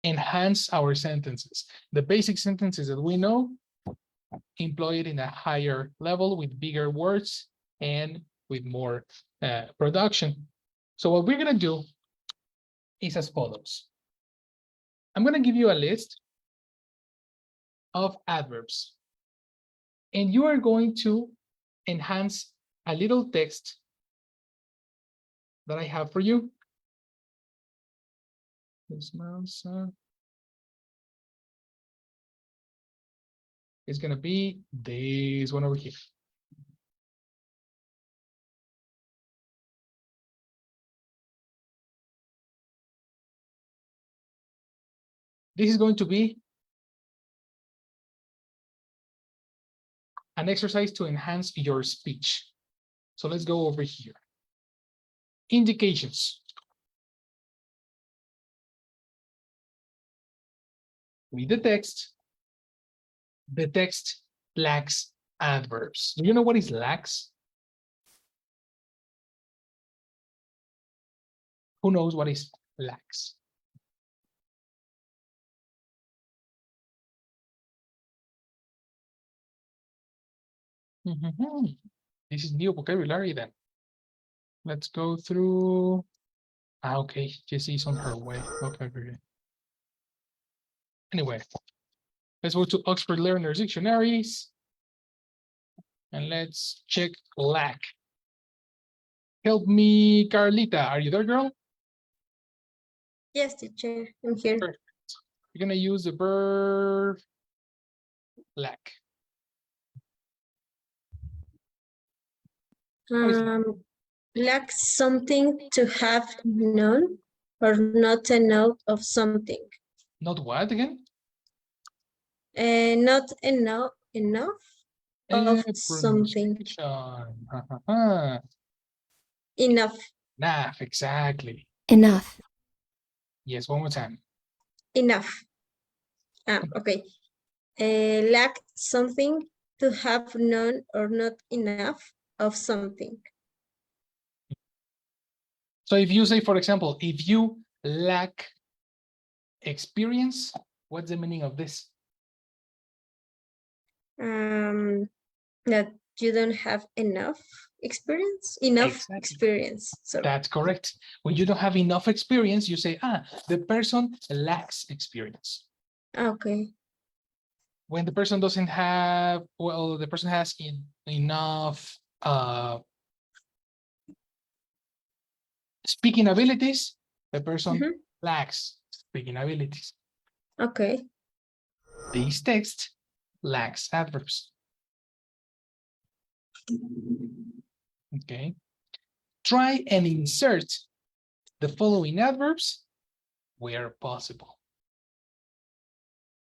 enhance our sentences. The basic sentences that we know, employ it in a higher level with bigger words and with more production. So what we're going to do is as follows. I'm going to give you a list of adverbs, and you are going to enhance a little text that I have for you. This mouse is going to be this one over here. This is going to be an exercise to enhance your speech. So let's go over here. Indications. Read the text lacks adverbs. Do you know what is lacks? Who knows what is lacks? This is new vocabulary then. Let's go through. Okay, Jessie's on her way. Okay. Anyway, let's go to Oxford Learners Dictionaries. And let's check lack. Help me, Carlita. Are you there, girl? Yes, teacher, I'm here. Perfect. You're gonna use the verb lack. Lack something to have known or not to know of something. Not what again? Not enough of something. Enough. Enough, exactly. Enough. Yes, one more time. Enough. Okay. Lack something to have known or not enough of something. So if you say, for example, if you lack experience, what's the meaning of this? That you don't have enough experience. Exactly. Experience. Sorry. That's correct. When you don't have enough experience, you say, the person lacks experience. Okay. When the person doesn't have, well, the person has enough speaking abilities, the person lacks speaking abilities. Okay. This text lacks adverbs. Okay. Try and insert the following adverbs where possible.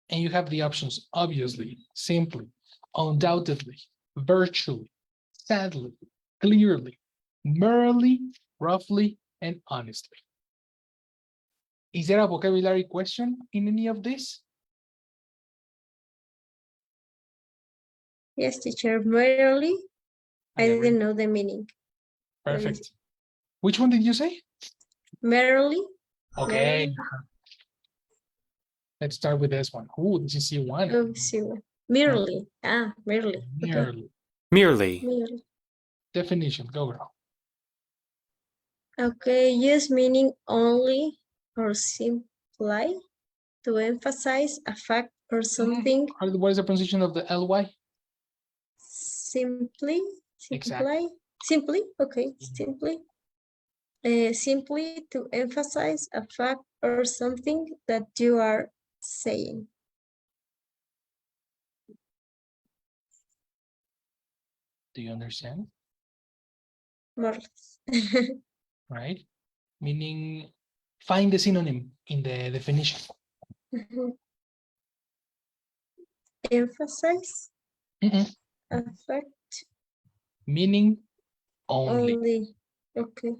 And you have the options, obviously, simply, undoubtedly, virtually, sadly, clearly, merely, roughly, and honestly. Is there a vocabulary question in any of this? Yes, teacher, merely. I didn't know the meaning. Perfect. Which one did you say? Merely. Okay. Let's start with this one. Oh, this is C1. Oh, C1. Merely. Merely. Merely. Okay. Merely. Definition, go girl. Okay, use meaning only or simply to emphasize a fact or something. What is the pronunciation of the ly? Simply. Exactly. Simply. Okay. Simply. Simply to emphasize a fact or something that you are saying. Do you understand? More or less. Right? Meaning, find the synonym in the definition. Emphasize. A fact. Meaning only. Okay.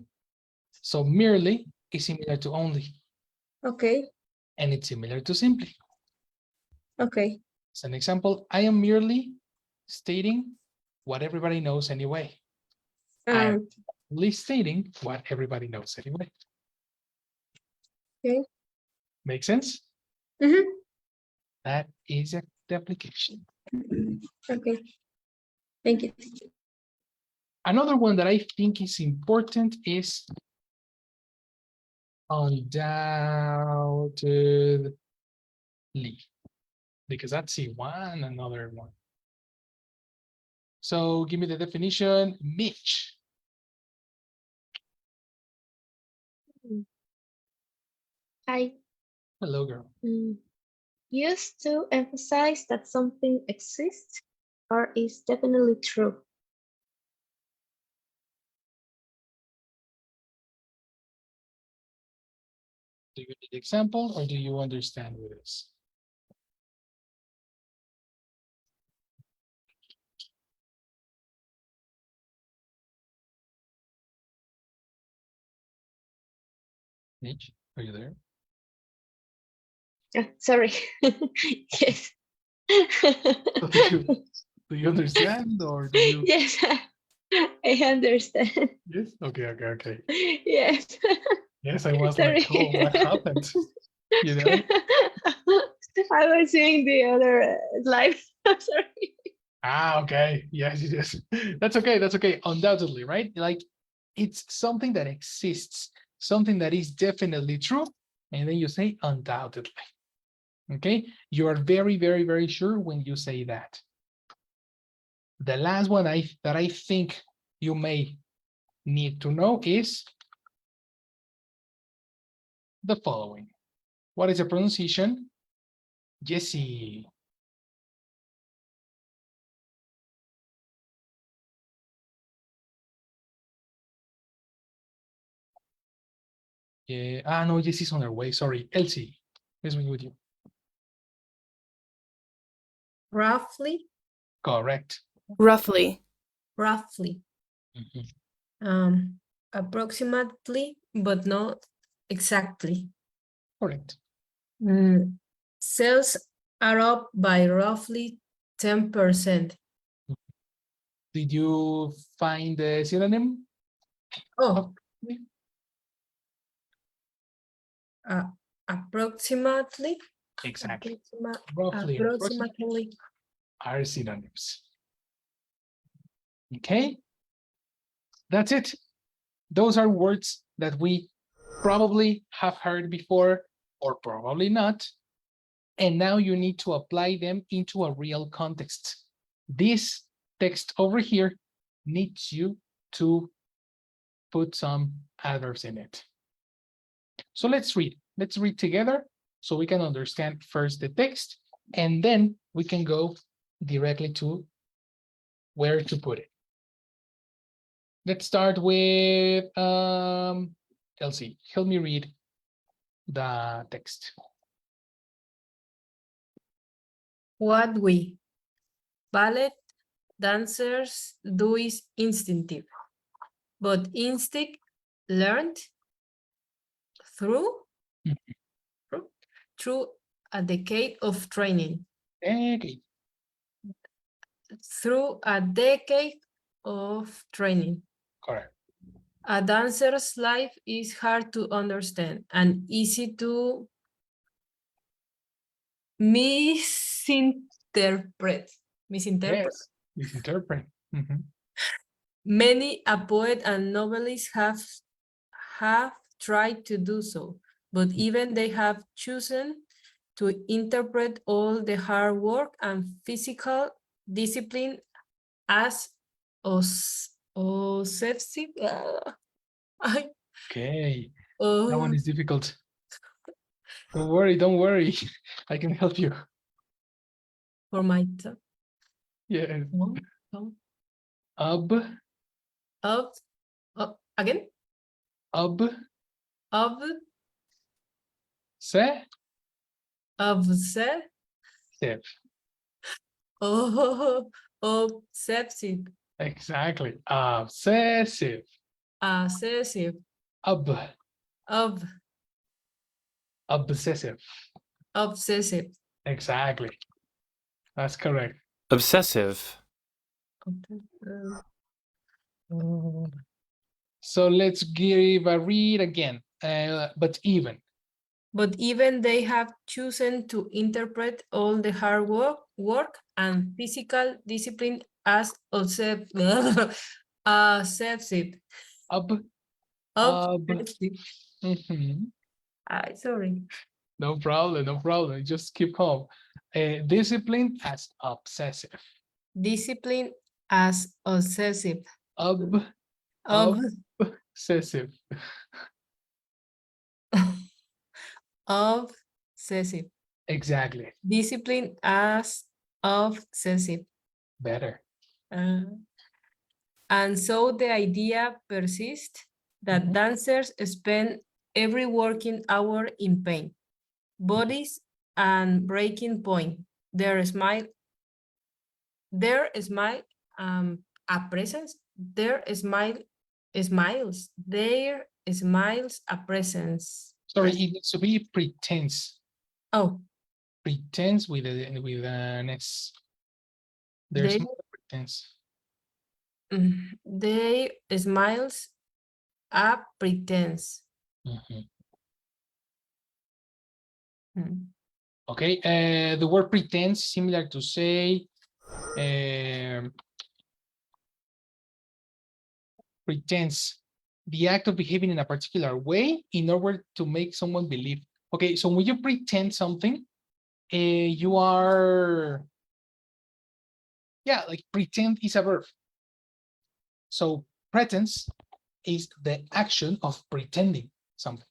So merely is similar to only. Okay. And it's similar to simply. Okay. As an example, I am merely stating what everybody knows anyway. I'm only stating what everybody knows anyway. Okay. Make sense? Mhm. That is the application. Okay. Thank you. Another one that I think is important is undoubtedly, because that's the one, another one. So give me the definition, Mitch. I Hello, girl. used to emphasize that something exists or is definitely true. Do you need example or do you understand with this? Mitch, are you there? Sorry. Yes. Do you understand or do you? Yes, I understand. Yes. Okay. Yes. Yes, I was Sorry. like, oh, what happened? You know? I was seeing the other slide. Sorry. Ah, okay. Yes. That's okay. That's okay. Undoubtedly, right? Like it's something that exists, something that is definitely true. And then you say undoubtedly. Okay. You are very sure when you say that. The last one that I think you may need to know is the following. What is the pronunciation? Jesse. Yeah. No, Jesse's on her way. Sorry. Elsie, let's be with you. Roughly. Correct. Roughly. Roughly. Mhm. Approximately, but not exactly. Correct. Sales are up by roughly 10%. Did you find the synonym? Oh, approximately. Exactly. Approximately. Approximately are synonyms. Okay. That's it. Those are words that we probably have heard before or probably not. And now you need to apply them into a real context. This text over here needs you to put some adverbs in it. So let's read. Let's read together so we can understand first the text, and then we can go directly to where to put it. Let's start with Elsie. Help me read the text. What we ballet dancers do is instinctive, but instinct learned through through a decade of training. Okay. Through a decade of training. Correct. A dancer's life is hard to understand and easy to misinterpret. Yes. Misinterpret. Many a poet and novelist have tried to do so, but even they have chosen to interpret all the hard work and physical discipline as obsessive. Okay. That one is difficult. Don't worry. I can help you. For my Yeah. of again Ob. of Se. obsessive obsessive Exactly. Obsessive. obsessive of Obsessive. obsessive. Exactly. That's correct. Obsessive. So let's give a read again, but even. but even they have chosen to interpret all the hard work and physical discipline as obsessive. Ob. Obsessive. Mhm. Sorry. No problem, no problem. Just keep calm. Discipline as obsessive. Discipline as obsessive. Ob. Ob Obsessive. obsessive. Exactly. Discipline as obsessive. Better. And so the idea persists that Mhm. dancers spend every working hour in pain, bodies and breaking point. Their smile, a presence, their smiles a presence. Sorry, it needs to be pretense. Oh, Pretense with an S. There's they, more pretense. they smiles a pretense. Mhm. Mm. Okay, the word pretense, similar to say, pretense, the act of behaving in a particular way in order to make someone believe. Okay, so when you pretend something, you are, yeah, like pretend is a verb. So pretense is the action of pretending something.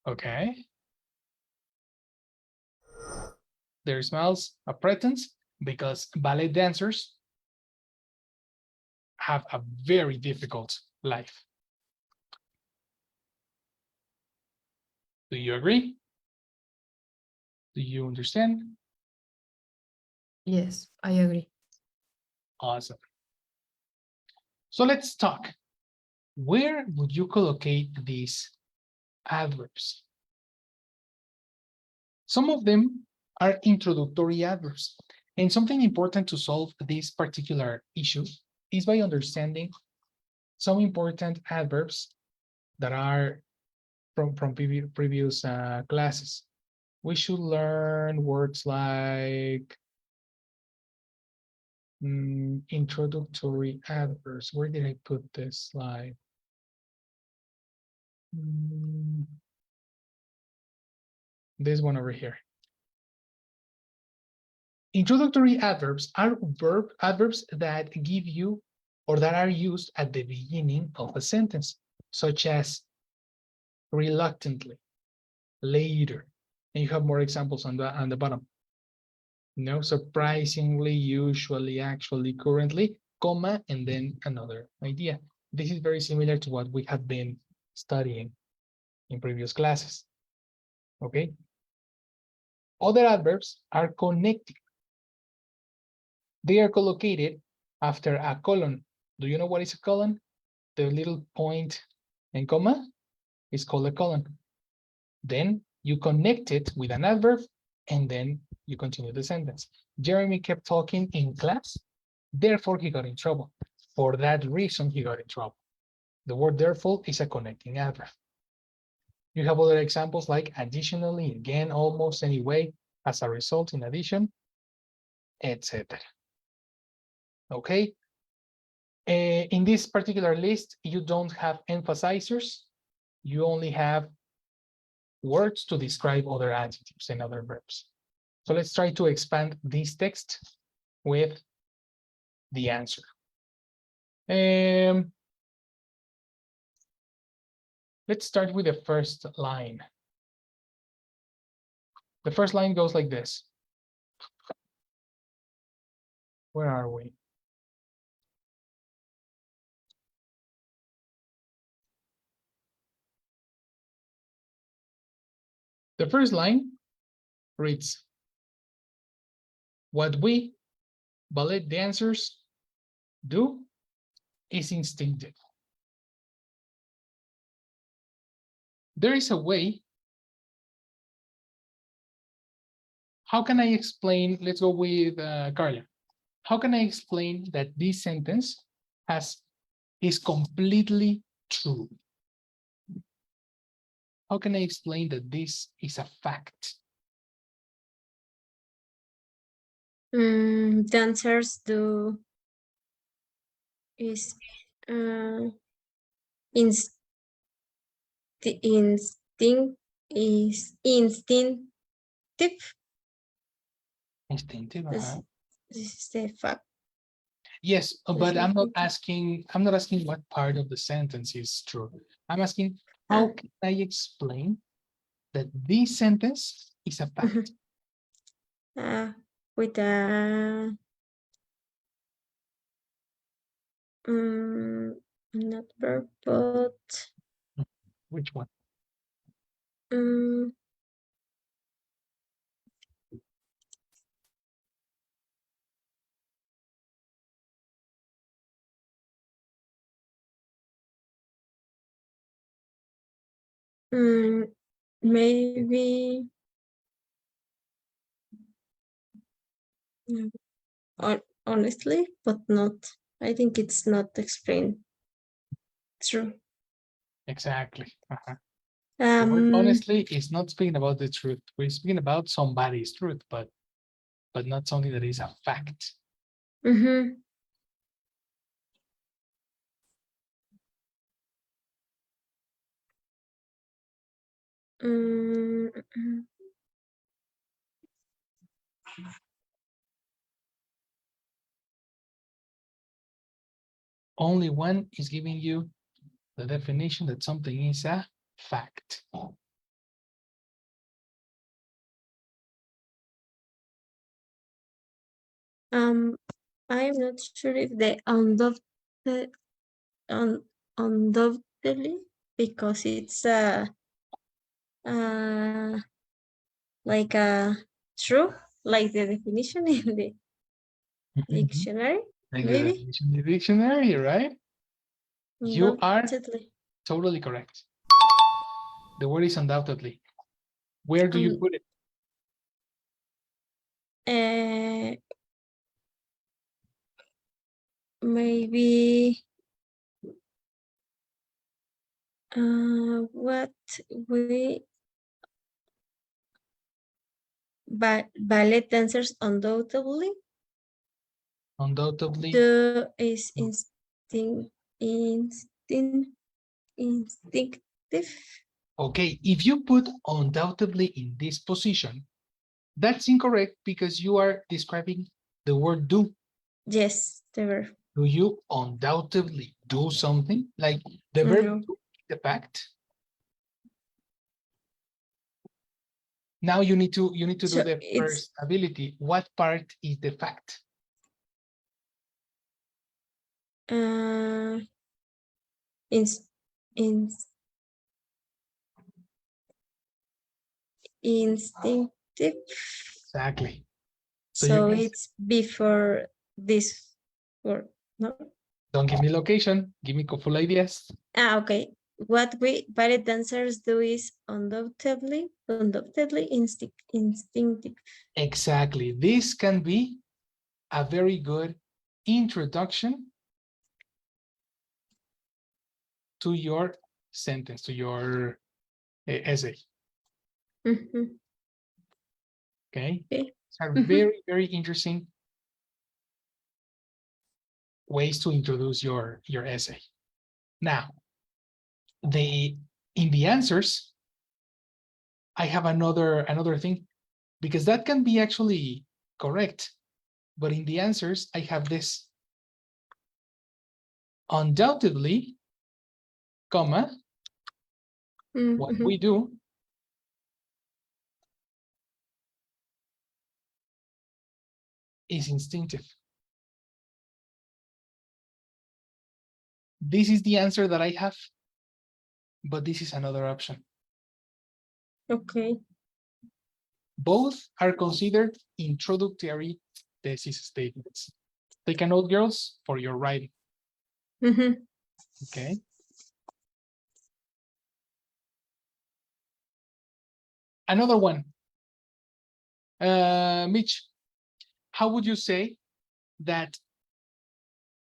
Okay. There smells a pretense because ballet dancers have a very difficult life. Do you agree? Do you understand? Yes, I agree. Awesome. So let's talk. Where would you collocate these adverbs? Some of them are introductory adverbs. And something important to solve this particular issue is by understanding some important adverbs that are from previous classes. We should learn words like introductory adverbs. Where did I put this slide? This one over here. Introductory adverbs are adverbs that give you or that are used at the beginning of a sentence, such as reluctantly, later. And you have more examples on the bottom. No, surprisingly, usually, actually, currently, comma, and then another idea. This is very similar to what we have been studying in previous classes. Okay. Other adverbs are connecting. They are collocated after a colon. Do you know what is a colon? The little point and comma is called a colon. Then you connect it with an adverb, and then you continue the sentence. Jeremy kept talking in class, therefore he got in trouble. For that reason, he got in trouble. The word therefore is a connecting adverb. You have other examples like additionally, again, almost, anyway, as a result, in addition, etc. Okay. In this particular list, you don't have emphasizers. You only have words to describe other adjectives and other verbs. So let's try to expand this text with the answer. Let's start with the first line. The first line goes like this. Where are we? The first line reads, what we, ballet dancers, do is instinctive. There is a way. How can I explain? Let's go with Carla. How can I explain that this sentence is completely true? How can I explain that this is a fact? Dancers do is inst instinct is instinctive. Instinctive. This, this is the fact. Yes, but Yes, I'm not asking what part of the sentence is true. I'm asking how can I explain that this sentence is a fact? With a not verb, but Which one? um, maybe honestly, but not. I think it's not explained. True. Exactly. The word Um, honestly is not speaking about the truth. We're speaking about somebody's truth, but not something that is a fact. mhm. Mm, mm, Only one is giving you the definition that something is a fact. I'm not sure if the undoubtedly, because it's uh like a true, like the definition in the dictionary, Like the maybe. definition in the dictionary, right? You are Undoubtedly. totally correct. The word is undoubtedly. Where do you put it? Uh, maybe what we ballet dancers undoubtedly Undoubtedly. do is instinct instinctive. Okay, if you put undoubtedly in this position, that's incorrect because you are describing the word do. Yes, they were. Do you undoubtedly do something? Like the verb No. do, the fact. Now you need to do So the it's first ability. What part is the fact? in in instinctive. Exactly. So you So can it's before this word. No. don't give me location, give me full ideas. Okay. What we ballet dancers do is undoubtedly instinctive. Exactly. This can be a very good introduction to your sentence, to your essay. Mhm. Okay. Okay. These are Mhm. very, very interesting ways to introduce your essay. Now, in the answers, I have another thing because that can be actually correct. But in the answers, I have this. Undoubtedly, comma, what we Mhm. do is instinctive. This is the answer that I have, but this is another option. Okay. Both are considered introductory thesis statements. Take a note, girls, for your writing. Mhm. Okay. Another one. Mitch, how would you say that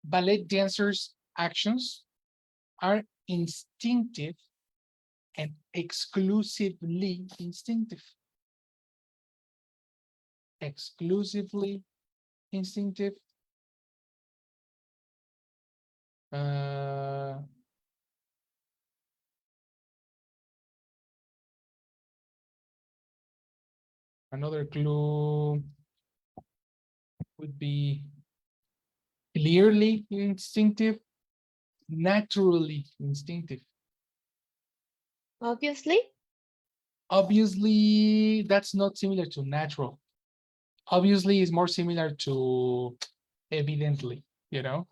ballet dancers' actions are instinctive and exclusively instinctive. Exclusively instinctive. Another clue would be clearly instinctive, naturally instinctive. Obviously. Obviously, that's not similar to natural. Obviously is more similar to evidently, you know?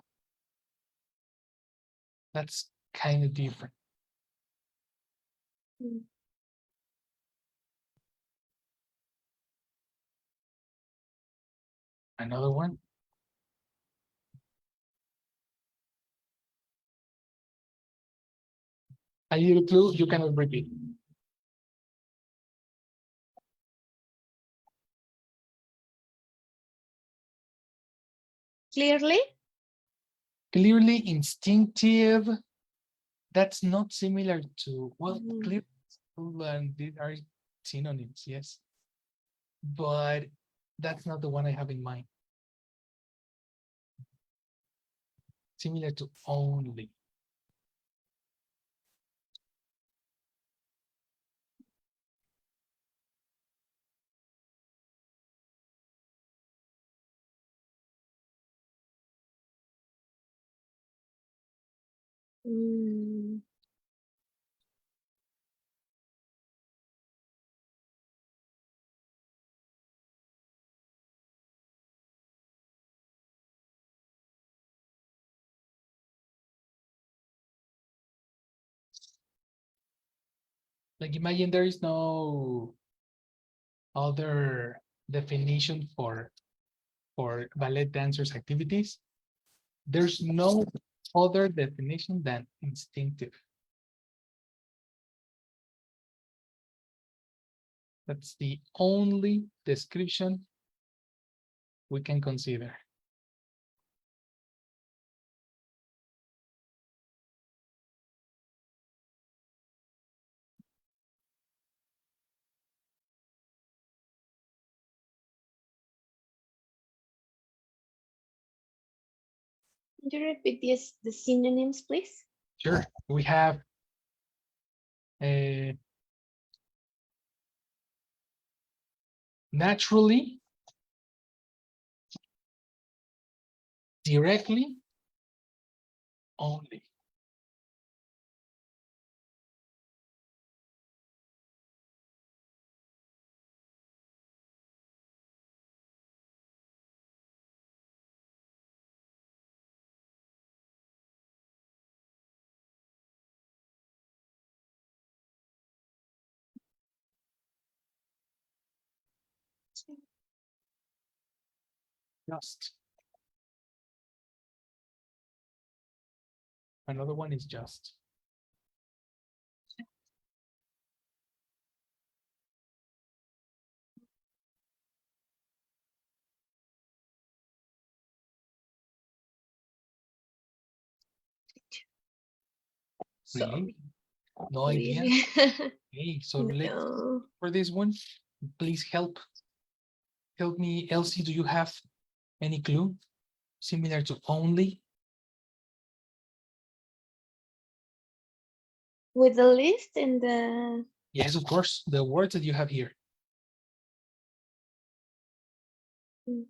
That's kind of different. Mm. Another one. A little clue, you cannot repeat. Clearly. Clearly instinctive. That's not similar to, well, Mm. clear and these are synonyms, yes. But that's not the one I have in mind. Similar to only. Mm. Like imagine there is no other definition for ballet dancers activities. There's no other definition than instinctive. That's the only description we can consider. Could you repeat the synonyms, please? Sure, we have naturally, directly, only. Just. Another one is just. Really? No idea. Really? Okay, so let's No. for this one, please help me, Elsie. Do you have any clue similar to only? With the list and the Yes, of course, the words that you have here. mm,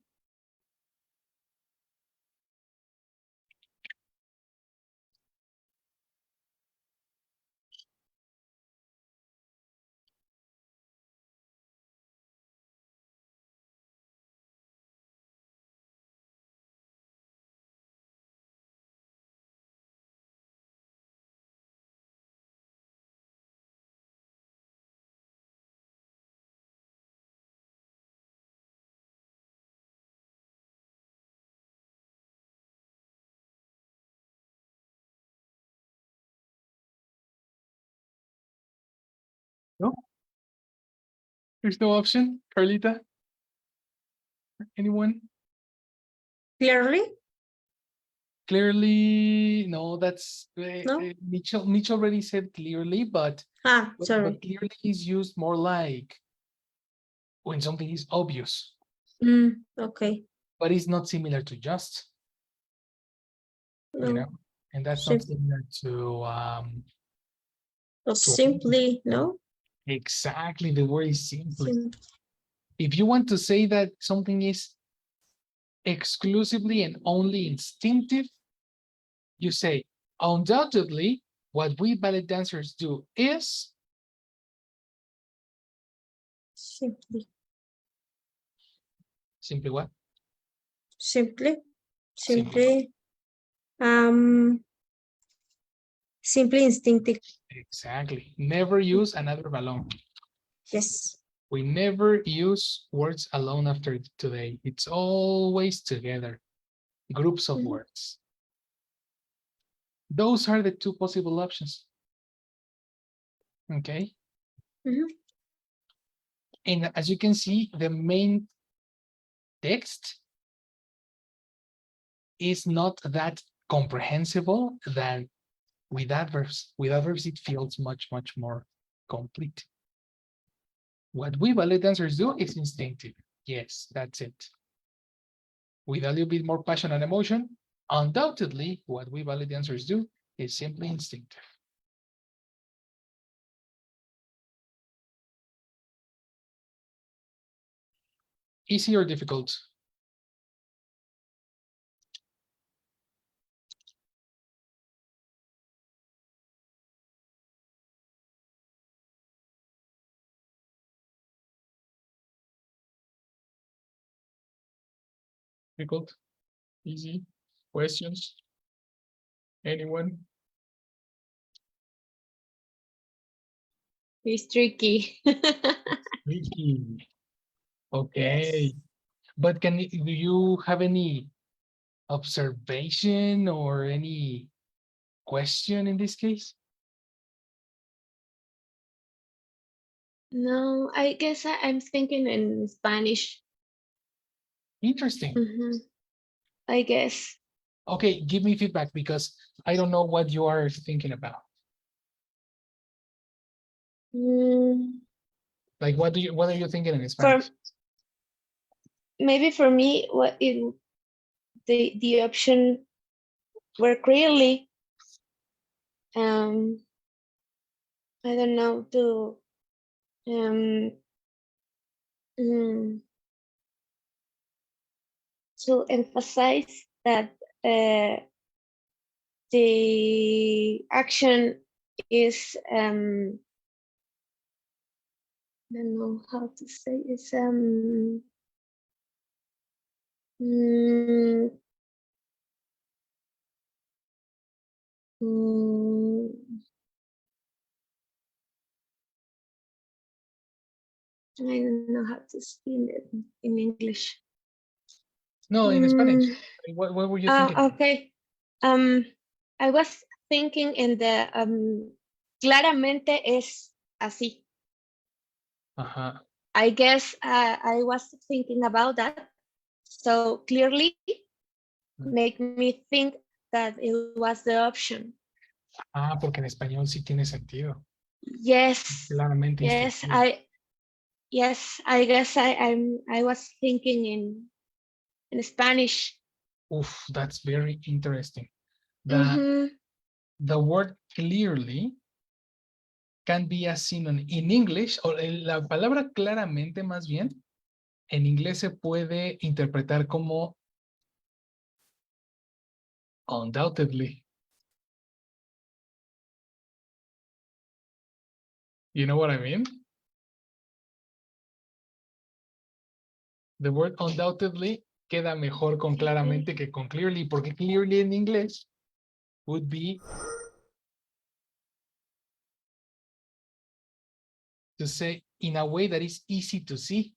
No, there's no option. Carlita, anyone? Clearly? Clearly, no, that's No? Mitch already said clearly, but Sorry. clearly is used more like when something is obvious, Okay. but it's not similar to just, No. you know, and that's not Sim- similar to or simply, no? exactly the word is simply. Sim- If you want to say that something is exclusively and only instinctive, you say, undoubtedly, what we ballet dancers do is Simply. simply what? Simply. Simply what? Simply. Simply instinctive. Exactly. Never use another alone. Yes. We never use words alone after today. It's always together, groups of Mhm. words. Those are the two possible options. Okay. Mhm. And as you can see, the main text is not that comprehensible than with adverbs. With adverbs, it feels much, much more complete. What we ballet dancers do is instinctive. Yes, that's it. With a little bit more passion and emotion, undoubtedly, what we ballet dancers do is simply instinctive. Easy or difficult? Difficult? Easy? Questions? Anyone? It's tricky. Tricky. Yes. Okay. But do you have any observation or any question in this case? No, I guess I'm thinking in Spanish. Interesting. I guess. Okay, give me feedback because I don't know what you are thinking about. Mm, Like, what are you thinking in for Spanish? maybe for me, what the option were clearly I don't know to mm, to emphasize that the action is I don't know how to say it's mm, mm, I don't know how to say it in English. No, in Spanish. What were you thinking? Okay. I was thinking in the claramente es así. Uh-huh. I guess I was thinking about that. So clearly make me think that it was the option. Ah, porque en español sí tiene sentido. Yes. Claramente Yes, instructivo. I guess I was thinking in Spanish. Oof, that's very interesting. Mhm. The word clearly can be a synonym in English, o la palabra claramente más bien, en inglés se puede interpretar como undoubtedly. You know what I mean? The word undoubtedly queda mejor con claramente que con clearly, porque clearly en inglés would be to say in a way that is easy to see.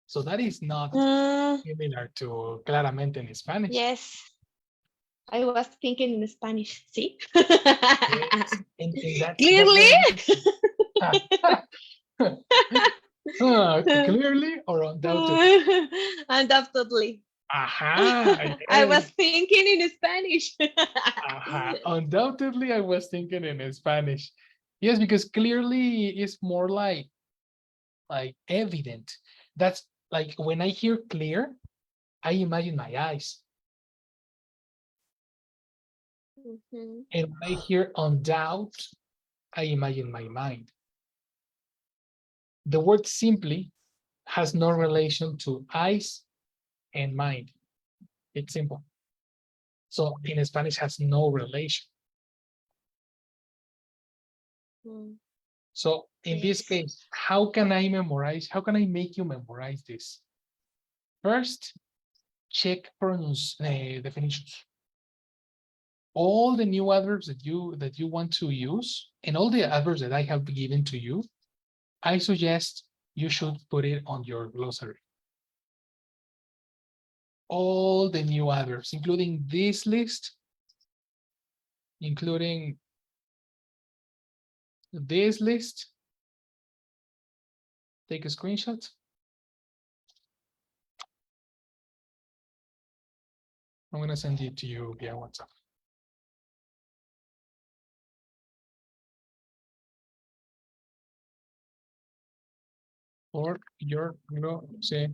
So that is not similar to claramente in Spanish. Yes. I was thinking in Spanish. See? Yes. And that's Clearly? Clearly or undoubtedly? Undoubtedly. Aha. I was Yes. thinking in Spanish. Aha. Undoubtedly, I was thinking in Spanish. Yes, because clearly it's more like evident. That's like when I hear clear, I imagine my eyes. Mhm. And when I hear undoubt, I imagine my mind. The word simply has no relation to eyes and mind. It's simple. So in Spanish has no relation. Mm, So in this yes. case, how can I memorize? How can I make you memorize this? First, check definitions. All the new adverbs that you want to use and all the adverbs that I have given to you, I suggest you should put it on your glossary. All the new adverbs, including this list, including this list. Take a screenshot. I'm going to send it to you via WhatsApp. Or your glossary.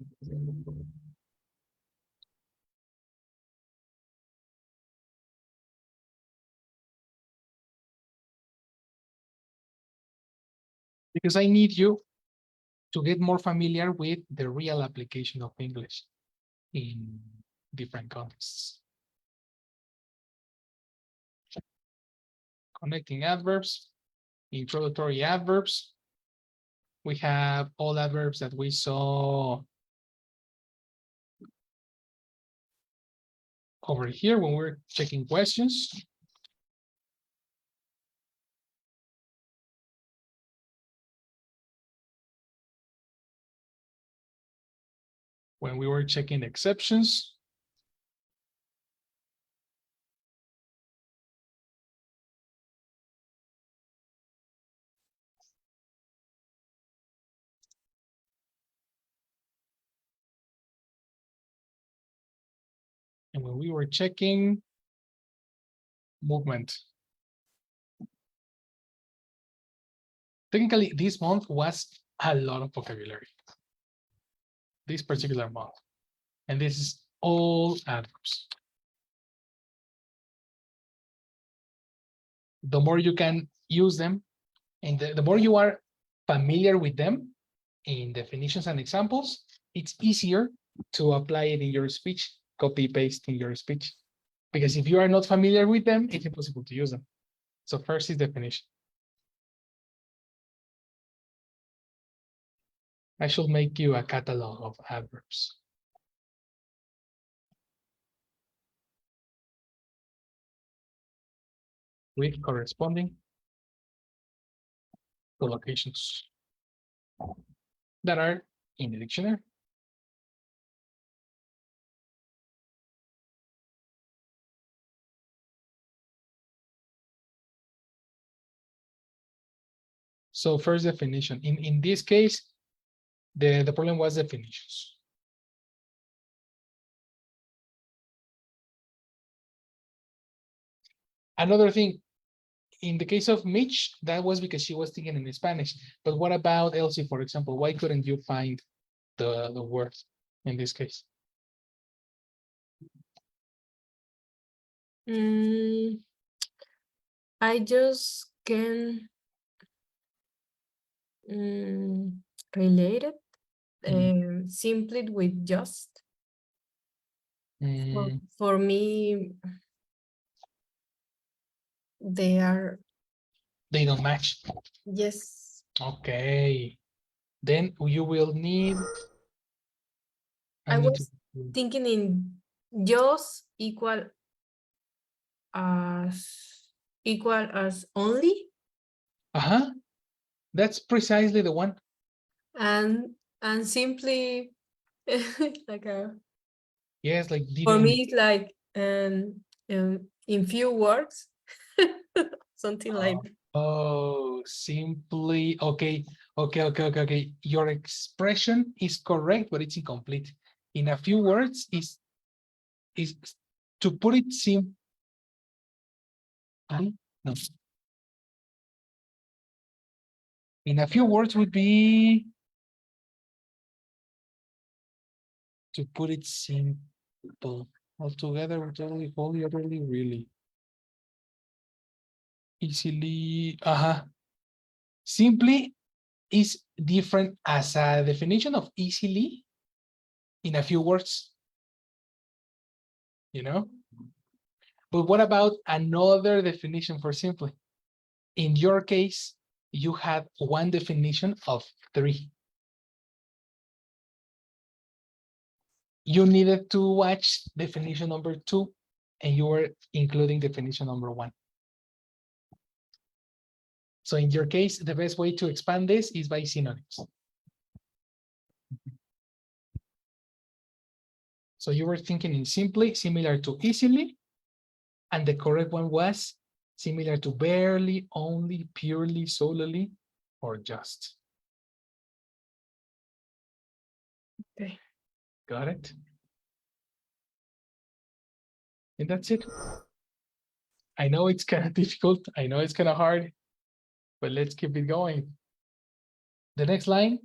Because I need you to get more familiar with the real application of English in different contexts. Connecting adverbs, introductory adverbs. We have all adverbs that we saw over here when we're checking questions. When we were checking exceptions. And when we were checking movement. Technically, this month was a lot of vocabulary. This particular month. And this is all adverbs. The more you can use them, and the more you are familiar with them in definitions and examples, it's easier to apply it in your speech, copy paste in your speech. Because if you are not familiar with them, it's impossible to use them. So first is definition. I should make you a catalog of adverbs. With corresponding collocations that are in the dictionary. So first definition. In this case, the problem was definitions. Another thing, in the case of Mitch, that was because she was thinking in Spanish. But what about Elsie, for example? Why couldn't you find the word in this case? I just can relate it simply with just. Mm, For me, they they don't match. yes. Okay. Then you will need. I need to. was thinking in just equal as only, Uh-huh. That's precisely the one. and simply like Yes, like for didn't. me it's like in few words, something like that. Oh, simply. Okay. Okay. Your expression is correct, but it's incomplete. In a few words, is is to put it simply. No. In a few words would be to put it simple. Altogether, totally, wholly, utterly, really. Easily, simply is different as a definition of easily in a few words. You know? But what about another definition for simply? In your case, you had one definition of 3. You needed to watch definition number 2, and you were including definition number 1. So in your case, the best way to expand this is by synonyms. So you were thinking in simply, similar to easily, and the correct one was similar to barely, only, purely, solely, or just. Okay. Got it? And that's it. I know it's kind of difficult. I know it's kind of hard, but let's keep it going. The next line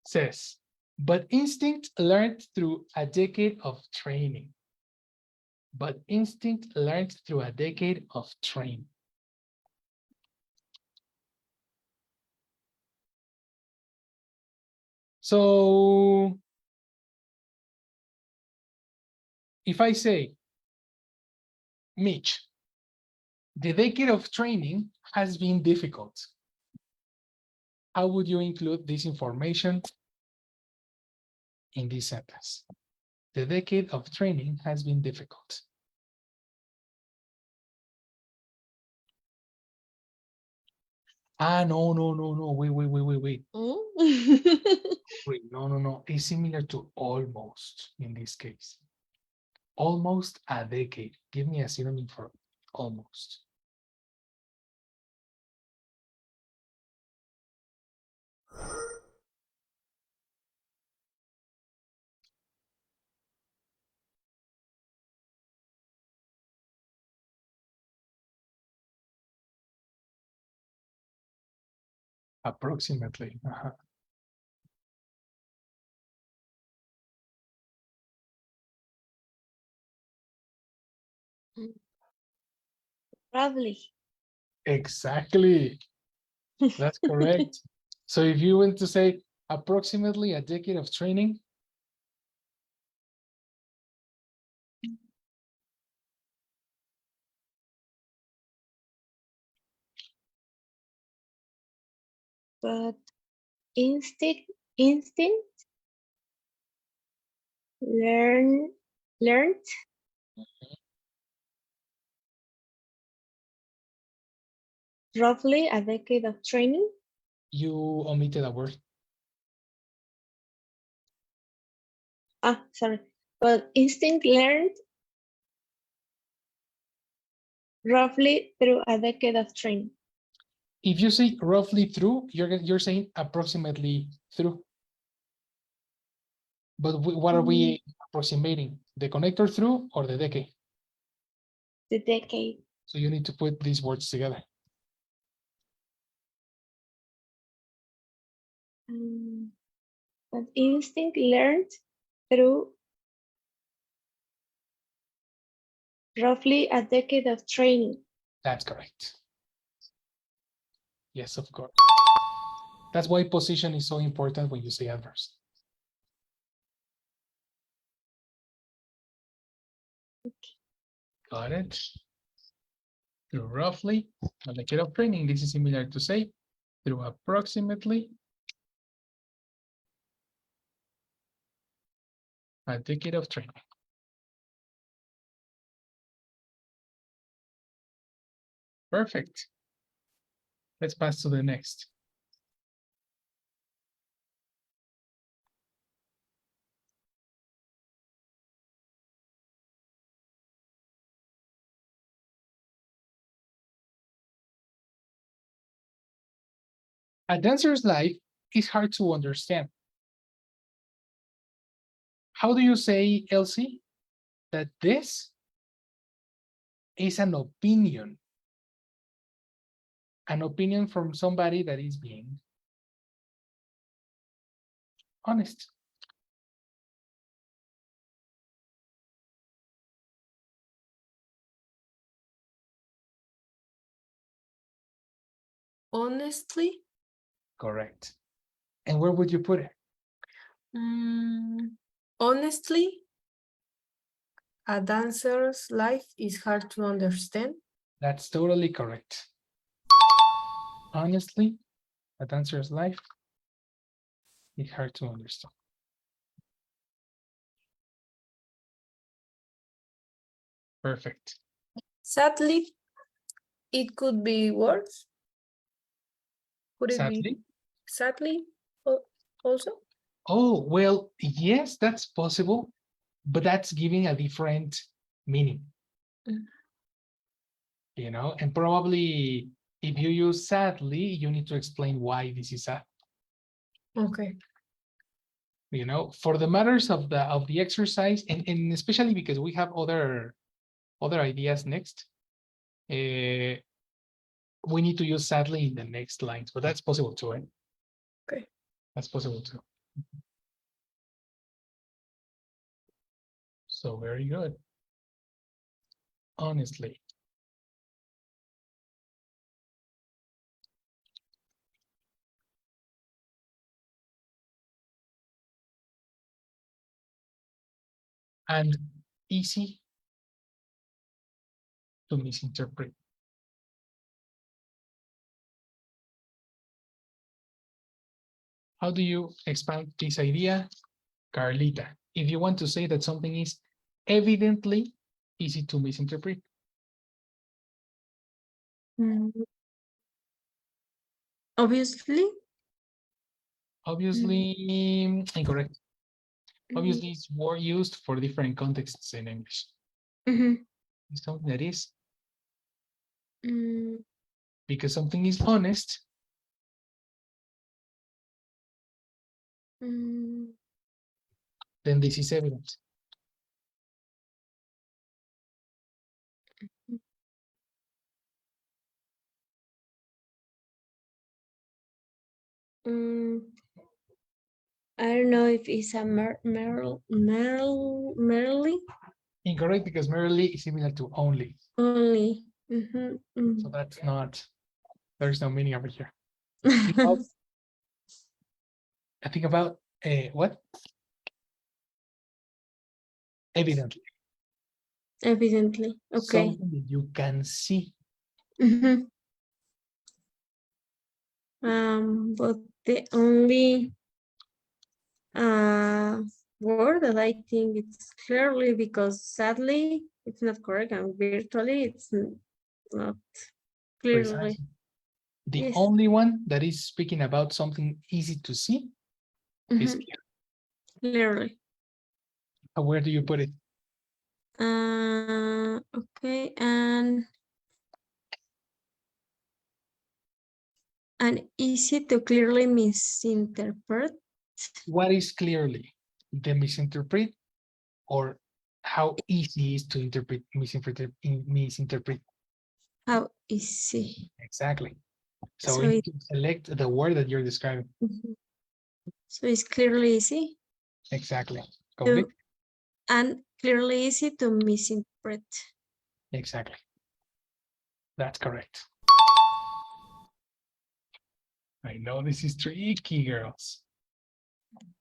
says, but instinct learned through a decade of training. But instinct learned through a decade of training. So if I say, Mitch, the decade of training has been difficult. How would you include this information in this sentence? The decade of training has been difficult. No. Wait. Wait, no. It's similar to almost in this case. Almost a decade. Give me a synonym for almost. Approximately. Probably. Exactly. That's correct. So if you want to say approximately a decade of training, But instinct learned roughly a decade of training. you omitted a word. Sorry. But instinct learned roughly through a decade of training. If you say roughly through, you're saying approximately through. But what are we approximating? The connector through or the decade? The decade. So you need to put these words together. But instinct learned through roughly a decade of training. That's correct. Yes, of course. That's why position is so important when you say adverse. Got it. Through roughly a decade of training. This is similar to say through approximately a decade of training. Perfect. Let's pass to the next. A dancer's life is hard to understand. How do you say, Elsie, that this is an opinion from somebody that is being honest. Honestly, Correct. And where would you put it? honestly, a dancer's life is hard to understand. That's totally correct. Honestly, a dancer's life is hard to understand. Perfect. Sadly, it could be worse. Could it be Sadly. sadly also? Oh, well, yes, that's possible, but that's giving a different meaning. Mm. You know, and probably if you use sadly, you need to explain why this is sad. Okay. You know, for the matters of the exercise, and especially because we have other ideas next, we need to use sadly in the next lines, but that's possible too. Eh? Okay. That's possible too. So very good. Honestly. And easy to misinterpret. How do you expand this idea, Carlita? If you want to say that something is evidently easy to misinterpret. Obviously. Obviously, incorrect. Mhm. Obviously, it's more used for different contexts in English. Mhm. It's something that is, Mm, because something is honest, mm, then this is evident. mm. I don't know if it's a merely Incorrect, because merely is similar to only. only. So that's not, there's no meaning over here. I think about what? Evidently. Evidently. Okay. Something that you can see. Mhm. But the only word that I think it's clearly, because sadly it's not correct, and virtually it's not clearly. Precisely. The Yes. only one that is speaking about something easy to see is Mhm. clear. Clearly. Where do you put it? Okay, and easy to clearly misinterpret. What is clearly? The misinterpret, or how easy is to interpret misinterpret? How easy. Exactly. So So we need to select the word that you're describing. So it's clearly easy. Exactly. To, Complete. and clearly easy to misinterpret. Exactly. That's correct. I know this is tricky, girls.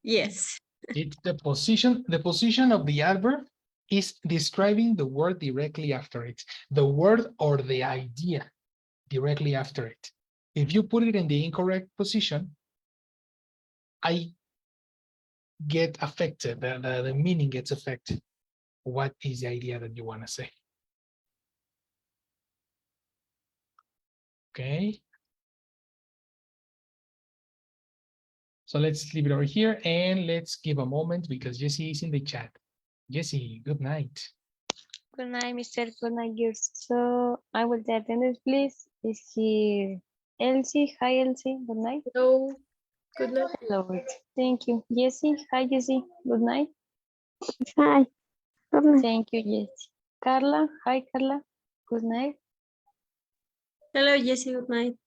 Yes. It's the position. The position of the adverb is describing the word directly after it. The word or the idea directly after it. If you put it in the incorrect position, I get affected. The meaning gets affected. What is the idea that you want to say? Okay. So let's leave it over here and let's give a moment because Jessie is in the chat. Jessie, good night. Good night, Mr. Good night, yours. So I will the attendance, please. Is here Elsie? Hi, Elsie. Good night. Hello. Good night. Hello. Thank you. Jessie. Hi, Jessie. Good night. Hi. Good night. Thank you, Jessie. Carla, hi Carla. Good night. Hello, Jessie. Good night.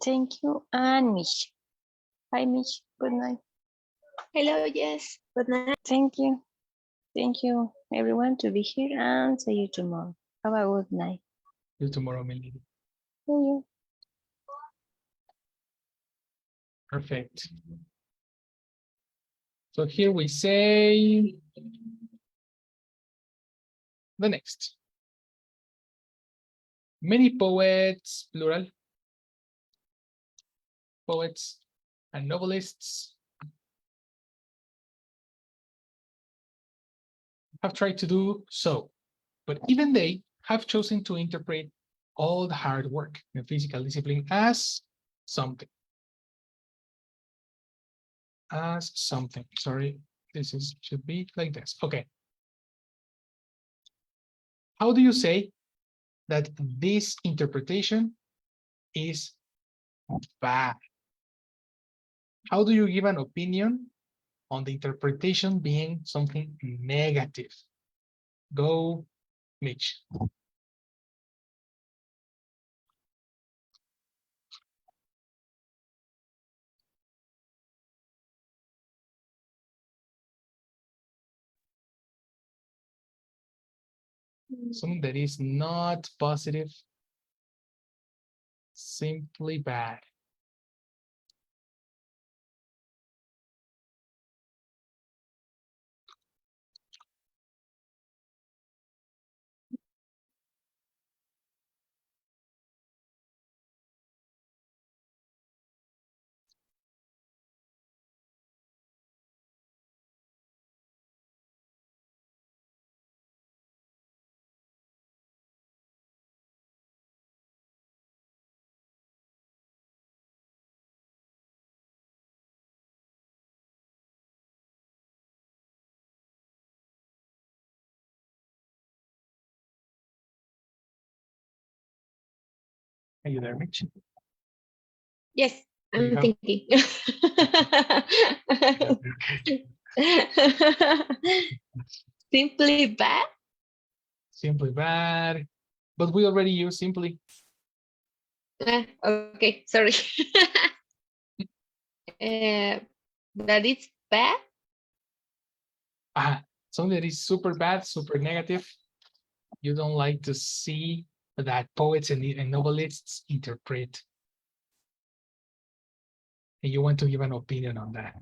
Thank you. And Mish. Hi Mish. Good night. Hello, yes. Good night. Thank you. Thank you everyone to be here and see you tomorrow. Have a good night. See you tomorrow, Melody. See you. Perfect. So here we say the next. Many poets, plural, poets and novelists have tried to do so, but even they have chosen to interpret all the hard work and physical discipline as something. As something. Sorry, this is should be like this. Okay. How do you say that this interpretation is bad? How do you give an opinion on the interpretation being something negative? Go, Mitch. Something that is not positive, simply bad. Are you there, Mitch? Yes, There you I'm go. thinking. Simply bad. Simply bad. But we already use simply. Okay, sorry. That it's bad. Something that is super bad, super negative. You don't like to see that poets and novelists interpret. And you want to give an opinion on that.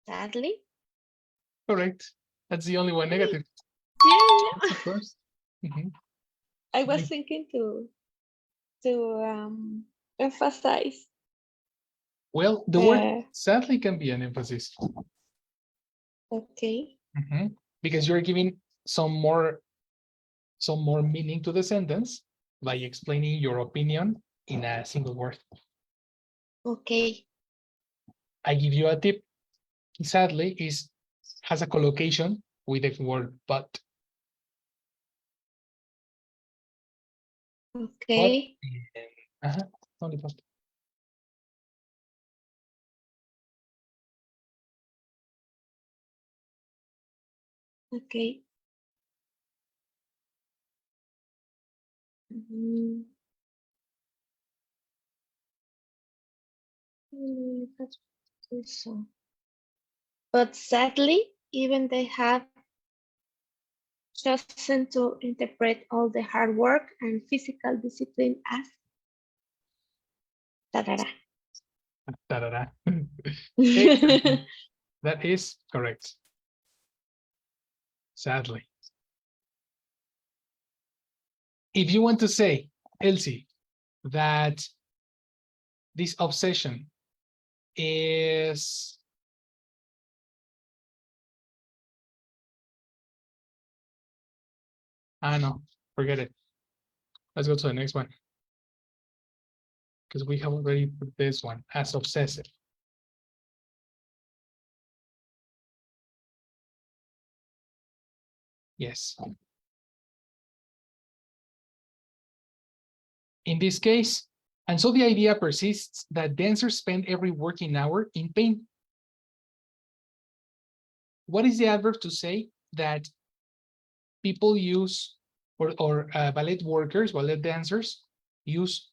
Sadly. Correct. That's the only one negative. Yeah. Of course. Mhm. I was Like- thinking to emphasize. Well, the word sadly can be an emphasis. Okay. Mhm. Because you're giving some more meaning to the sentence by explaining your opinion in a single word. Okay. I give you a tip. Sadly has a collocation with the word but. Okay. Only but. Okay. Mm. That's so. But sadly, even they have chosen to interpret all the hard work and physical discipline as da-da-da. Da-da-da. Exactly. That is correct. Sadly. If you want to say, Elsie, that this obsession is no, forget it. Let's go to the next one. Because we have already put this one as obsessive. Yes. In this case, and so the idea persists that dancers spend every working hour in pain. What is the adverb to say that people use, or ballet workers, ballet dancers use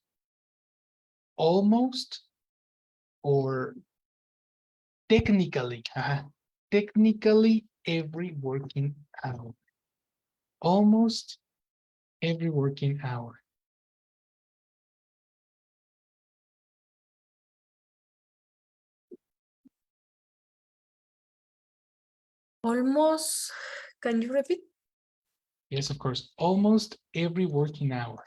almost or technically, technically every working hour. Almost every working hour. Almost, can you repeat? Yes, of course. Almost every working hour.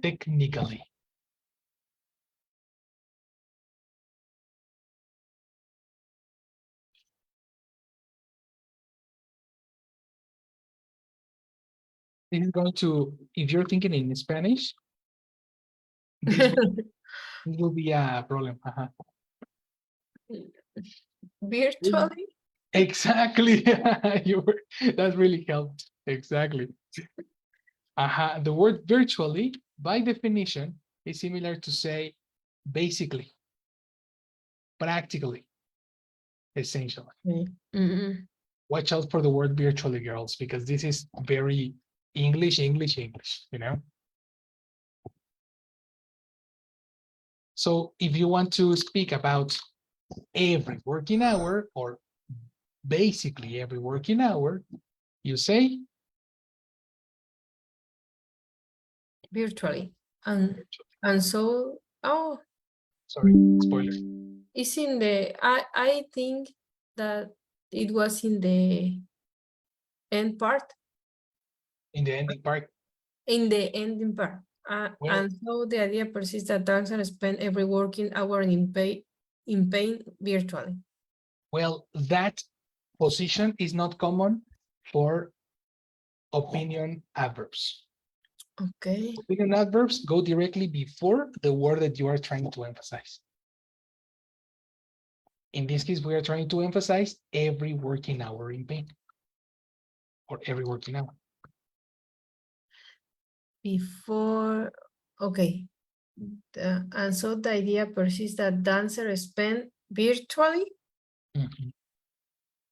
Technically. This is going to, if you're thinking in Spanish, this will be a problem. Virtually? Exactly. That really helped. Exactly. The word virtually, by definition, is similar to say basically, practically, essentially. Watch out for the word virtually, girls, because this is very English, you know? So if you want to speak about every working hour or basically every working hour, you say Virtually. And so, oh, sorry, spoiler. it's in the, I think that it was in the end part. In the ending part. In the ending part. Well, And so the idea persists that dancers spend every working hour in pain virtually. well, that position is not common for opinion adverbs. Okay. Opinion adverbs go directly before the word that you are trying to emphasize. In this case, we are trying to emphasize every working hour in pain, or every working hour. Before, okay. And so the idea persists that dancers spend virtually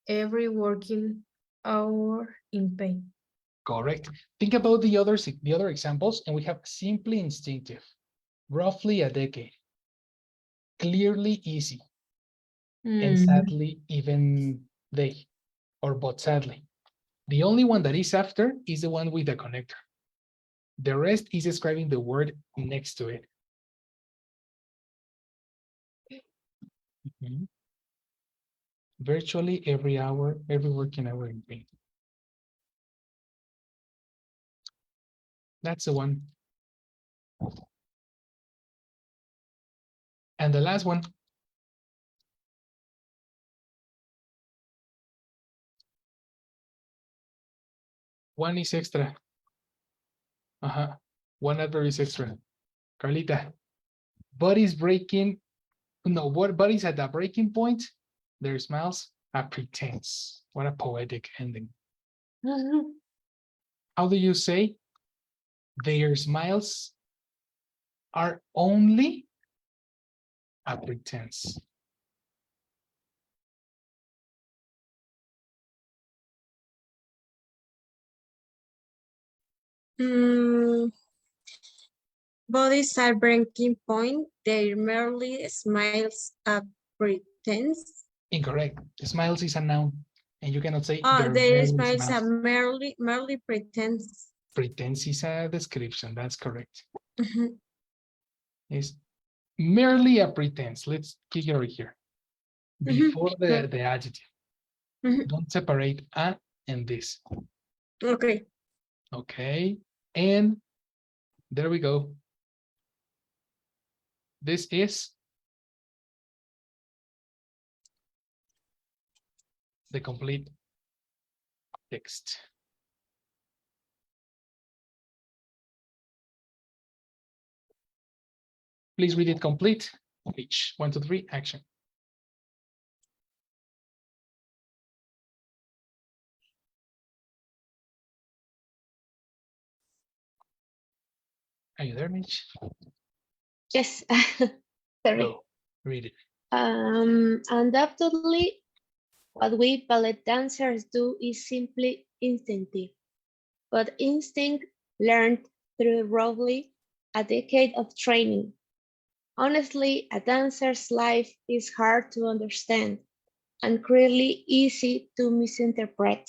every working hour in pain. Correct. Think about the other examples, and we have simply instinctive, roughly a decade, clearly easy, and sadly even they, or but sadly. The only one that is after is the one with the connector. The rest is describing the word next to it. Virtually every hour, every working hour in pain. That's the one. And the last one. One is extra. One adverb is extra. Carlita, body's breaking. No, what body's at the breaking point? Their smiles a pretense. What a poetic ending. How do you say their smiles are only a pretense? Bodies are breaking point. They merely smiles at pretense. Incorrect. Smiles is a noun, and you cannot say Oh, their their merely smiles are smiles. merely pretense. Pretense is a description. That's correct. It's merely a pretense. Let's kick it over here. Before the adjective. Don't separate a and this. Okay. Okay. And there we go. This is the complete text. Please read it complete. Each 1, 2, 3, action. Are you there, Mitch? Yes. Sorry. Go. Read it. Undoubtedly, what we ballet dancers do is simply instinctive, but instinct learned through roughly a decade of training. Honestly, a dancer's life is hard to understand and clearly easy to misinterpret.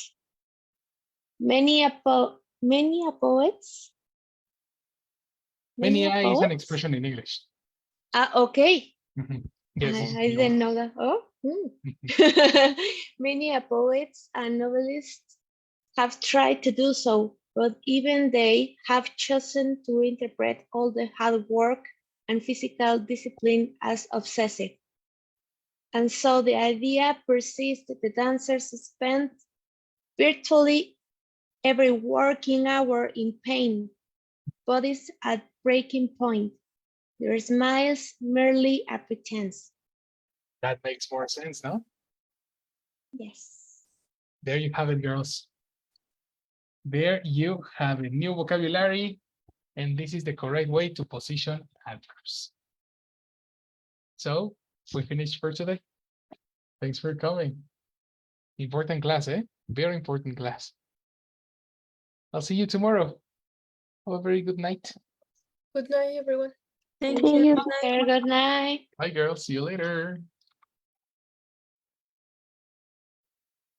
Many a poets, Mania is an poets? expression in English. Okay. Yes. I didn't know that. Oh. Many poets and novelists have tried to do so, but even they have chosen to interpret all the hard work and physical discipline as obsessive. And so the idea persists that the dancers spend virtually every working hour in pain, bodies at breaking point. Their smiles merely a pretense. That makes more sense, no? Yes. There you have it, girls. There you have a new vocabulary, and this is the correct way to position adverbs. So we finished for today. Thanks for coming. Important class, eh? Very important class. I'll see you tomorrow. Have a very good night. Good night, everyone. Thank See you. you. Good night. Very good night. Bye, girls. See you later.